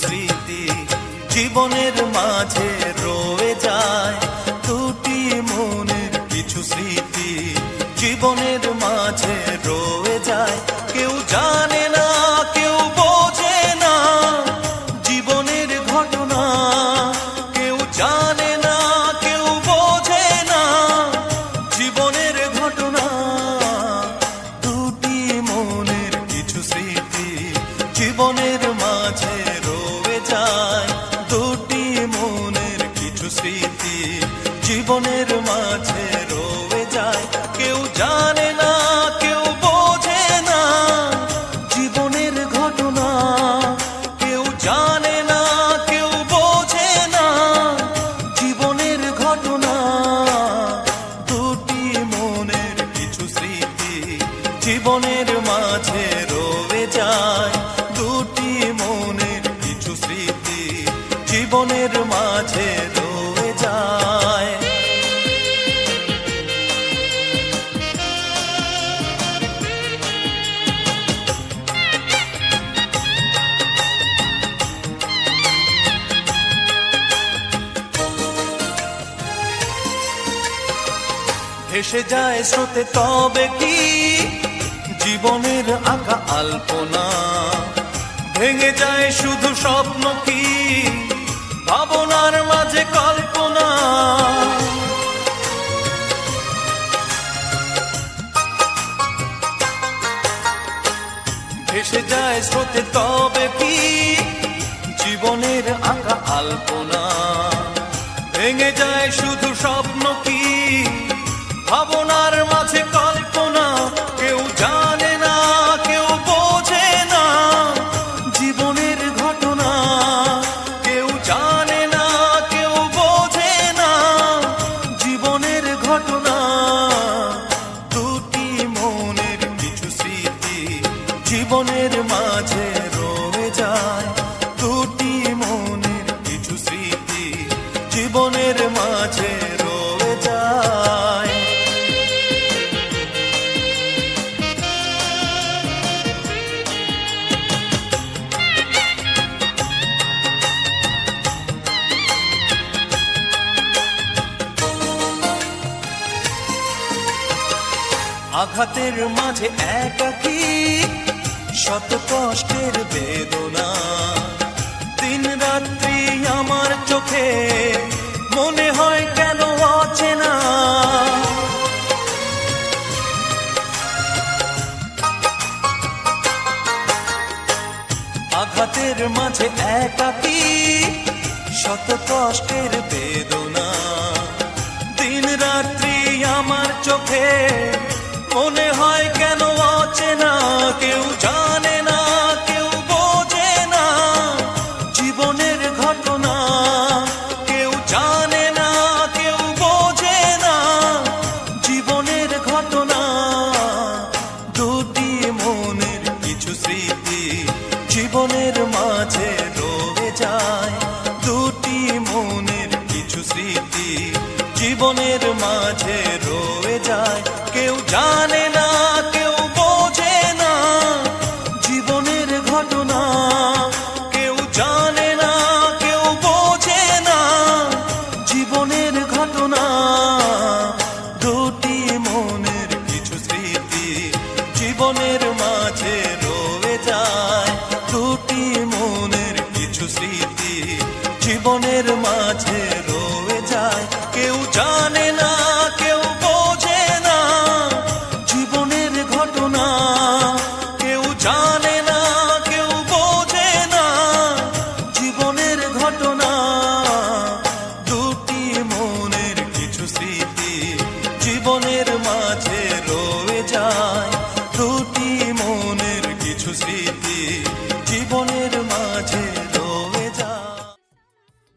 স্মৃতি জীবনের মাঝে রয়ে যায়। দুটি মনের কিছু স্মৃতি জীবনের মাঝে রয়ে যায়। কেউ জানে না, কেউ বোঝে না জীবনের ঘটনা। কেউ জানে না, কেউ বোঝে না জীবনের ঘটনা। দুটি মনের কিছু স্মৃতি জীবনের মাঝে রয়ে যায়। দুটি মনের কিছু স্মৃতি জীবনের মাঝে রয়ে যায়। কেউ জানে না, কেউ বোঝে না জীবনের ঘটনা। কেউ জানে না, কেউ বোঝে না জীবনের ঘটনা। দুটি মনের কিছু স্মৃতি জীবনের মাঝে রয়ে যায়। দুটি মনের কিছু স্মৃতি জীবনের মাঝে রয়ে যায়। ভেসে যায় স্রোতে তবে কি জীবনের আঁকা আলপনা। ভেঙে যায় শুধু স্বপ্ন কি ভাবনার মাঝে কল্পনা। ভেসে যায় স্রোতে তবে কি জীবনের আঁকা আলপনা। ভেঙে যায় শুধু স্বপ্ন কি ভাবনার মাঝে কল্পনা। কেউ জানে না, কেউ বোঝে না জীবনের ঘটনা। কেউ জানে না, কেউ বোঝে না জীবনের ঘটনা। দুটি মনের কিছু স্মৃতি জীবনের মাঝে রয়ে যায়। দুটি মনের কিছু স্মৃতি জীবনের মাঝে রয়ে যায়। আঘাতের মাঝে একাকী শত কষ্টের বেদনা। দিন রাত্রি আমার চোখে মনে হয় কেন অচেনা। আঘাতের মাঝে একাকী শত কষ্টের বেদনা। দিন রাত্রি আমার চোখে মনে হয় কেন অচেনা। কেউ জানে না, কেউ বোঝে না জীবনের ঘটনা। কেউ জানে না, কেউ বোঝে না জীবনের ঘটনা। দুটি মনের কিছু স্মৃতি জীবনের মাঝে রয়ে যায়। দুটি মনের কিছু স্মৃতি জীবনের মাঝে রয়ে যায়। কেউ জানে না, কেউ বোঝে না জীবনের ঘটনা। কেউ জানে না, কেউ বোঝে না জীবনের ঘটনা। দুটি মনের কিছু স্মৃতি জীবনের মাঝে রয়ে যায়। দুটি মনের কিছু স্মৃতি জীবনের মাঝে রয়ে যায়। কেউ জানে